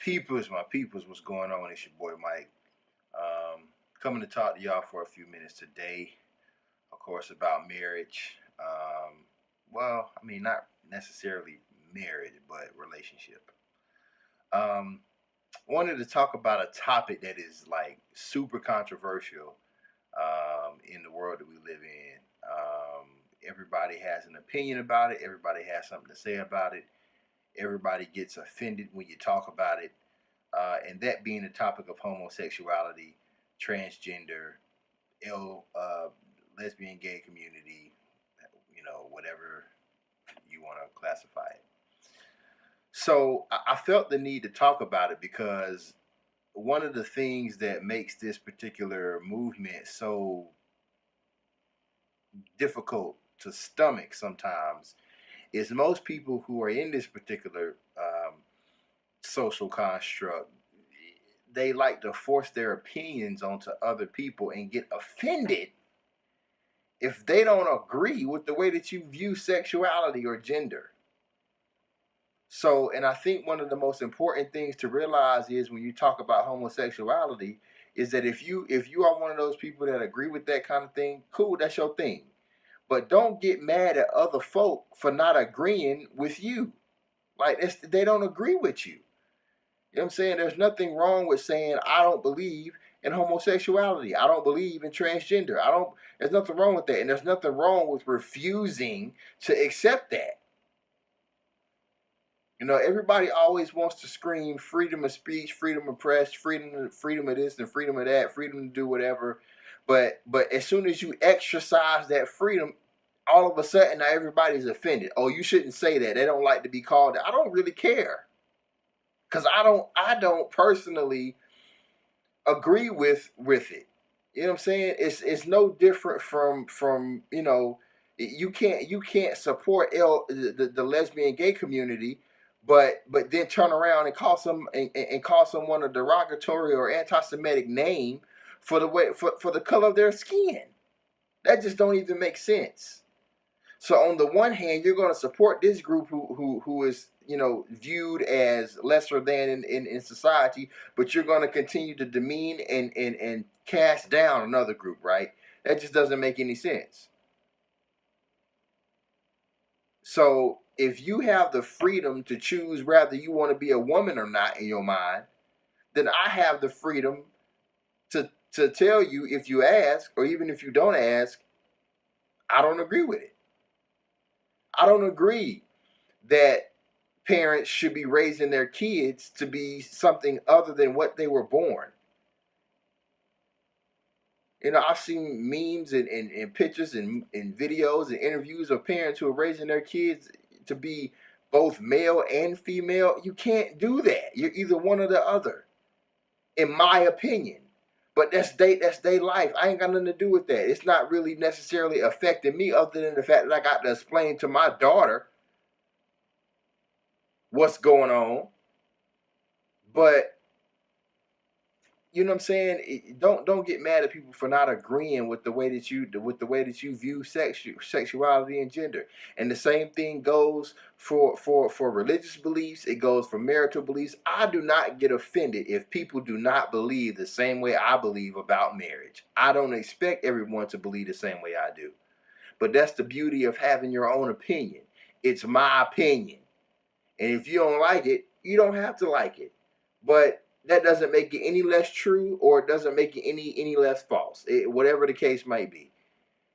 My peoples, what's going on? It's your boy Mike. Coming to talk to y'all for a few minutes today, of course, about marriage. Not necessarily marriage, but relationship. Um, Wanted to talk about a topic that is like super controversial in the world that we live in. Everybody has an opinion about it. Everybody has something to say about it. Everybody gets offended when you talk about it. And that being the topic of homosexuality, transgender, L, lesbian, gay community, whatever you want to classify it. So I felt the need to talk about it because one of the things that makes this particular movement so difficult to stomach sometimes is most people who are in this particular social construct, they like to force their opinions onto other people and get offended if they don't agree with the way that you view sexuality or gender. So, and I think one of the most important things to realize is when you talk about homosexuality is that if you are one of those people that agree with that kind of thing, cool, that's your thing. But don't get mad at other folk for not agreeing with you. Like they don't agree with you. You know what I'm saying? There's nothing wrong with saying I don't believe in homosexuality. I don't believe in transgender. I don't There's nothing wrong with that. And there's nothing wrong with refusing to accept that. Everybody always wants to scream freedom of speech, freedom of press, freedom of this and freedom of that, freedom to do whatever. But as soon as you exercise that freedom, all of a sudden now everybody's offended. Oh, you shouldn't say that. They don't like to be called that. I don't really care. Because I don't personally agree with it. You know what I'm saying? It's no different from you can't support the lesbian gay community, but then turn around and call someone a derogatory or anti-Semitic name for the color of their skin. That just don't even make sense. So on the one hand, you're going to support this group who is viewed as lesser than in society, but you're going to continue to demean and cast down another group, right? That just doesn't make any sense. So if you have the freedom to choose whether you want to be a woman or not in your mind, then I have the freedom to tell you, if you ask, or even if you don't ask, I don't agree with it. I don't agree that parents should be raising their kids to be something other than what they were born. I've seen memes and pictures and videos and interviews of parents who are raising their kids to be both male and female. You can't do that. You're either one or the other, in my opinion. But that's their life. I ain't got nothing to do with that. It's not really necessarily affecting me, other than the fact that I got to explain to my daughter what's going on. But you know what I'm saying? Don't get mad at people for not agreeing with the way that you view sexuality and gender. And the same thing goes for religious beliefs. It goes for marital beliefs. I do not get offended if people do not believe the same way I believe about marriage. I don't expect everyone to believe the same way I do. But that's the beauty of having your own opinion. It's my opinion. And if you don't like it, you don't have to like it. But that doesn't make it any less true, or it doesn't make it any less false. Whatever the case might be.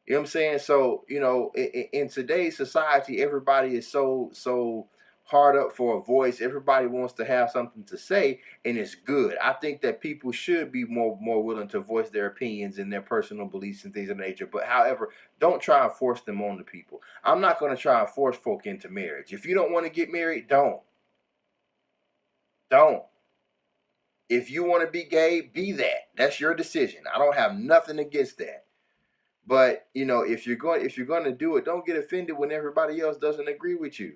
You know what I'm saying? So, in today's society, everybody is so hard up for a voice. Everybody wants to have something to say, and it's good. I think that people should be more willing to voice their opinions and their personal beliefs and things of nature. But however, don't try and force them on the people. I'm not going to try and force folk into marriage. If you don't want to get married, don't. Don't. If you want to be gay, be that. That's your decision. I don't have nothing against that. But if you're going to do it, don't get offended when everybody else doesn't agree with you.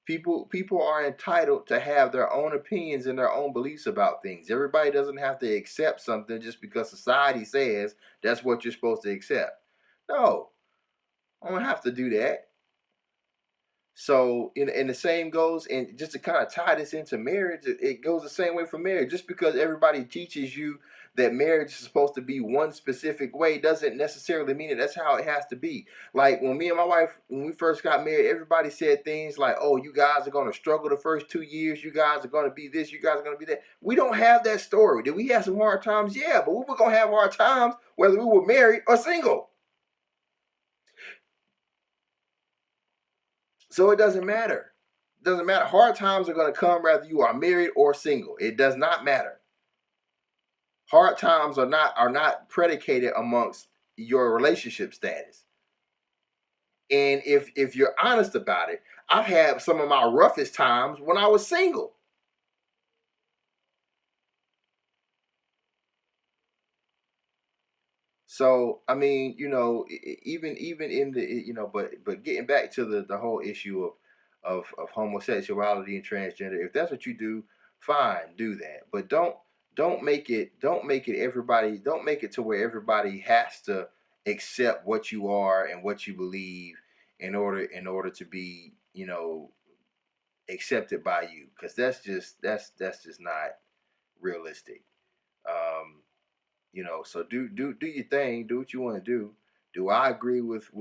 People are entitled to have their own opinions and their own beliefs about things. Everybody doesn't have to accept something just because society says that's what you're supposed to accept. No, I don't have to do that. So, and the same goes, and just to kind of tie this into marriage, it goes the same way for marriage. Just because everybody teaches you that marriage is supposed to be one specific way doesn't necessarily mean that that's how it has to be. Like when me and my wife, when we first got married, everybody said things like, "Oh, you guys are going to struggle the first 2 years. You guys are going to be this. You guys are going to be that." We don't have that story. Did we have some hard times? Yeah, but we were going to have hard times whether we were married or single. So it doesn't matter. It doesn't matter. Hard times are going to come whether you are married or single. It does not matter. Hard times are not predicated amongst your relationship status. And if you're honest about it, I've had some of my roughest times when I was single. So I mean, even in the but getting back to the whole issue of homosexuality and transgender, if that's what you do, fine, do that. But don't make it to where everybody has to accept what you are and what you believe in order to be accepted by you, because that's just not realistic. Um, so do your thing, do what you want to do. Do I agree with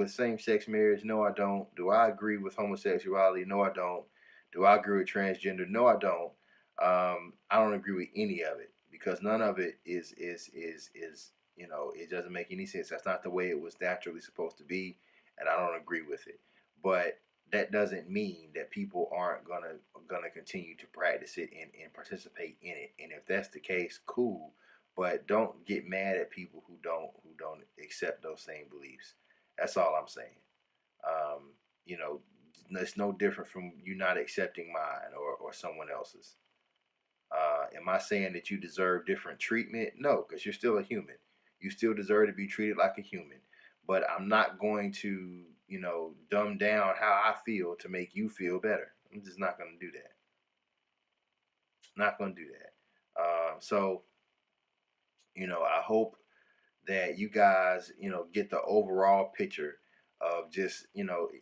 same-sex marriage? No, I don't. Do I agree with homosexuality? No, I don't. Do I agree with transgender? No, I don't. I don't agree with any of it, because none of it is it doesn't make any sense. That's not the way it was naturally supposed to be, and I don't agree with it. But that doesn't mean that people aren't gonna continue to practice it and participate in it. And if that's the case, cool, but don't get mad at people who don't accept those same beliefs. That's all I'm saying. Um, you know, it's no different from you not accepting mine or someone else's. Am I saying that you deserve different treatment? No, because you're still a human. You still deserve to be treated like a human. But I'm not going to, dumb down how I feel to make you feel better. I'm just not going to do that. Not going to do that. So, I hope that you guys, get the overall picture of just,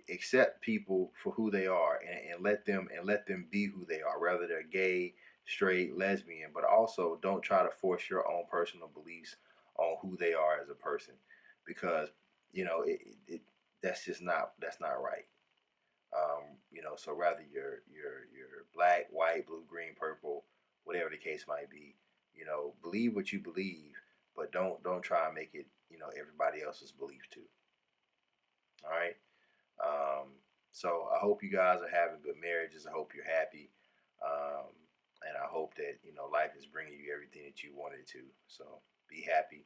accept people for who they are, and let them be who they are, whether they're gay, straight, lesbian, but also don't try to force your own personal beliefs on who they are as a person, because that's not right. So rather you're black, white, blue, green, purple, whatever the case might be, believe what you believe, but don't try and make it everybody else's belief too. All right. Um, so I hope you guys are having good marriages. I hope you're happy, um, and I hope that life is bringing you everything that you wanted to. So be happy,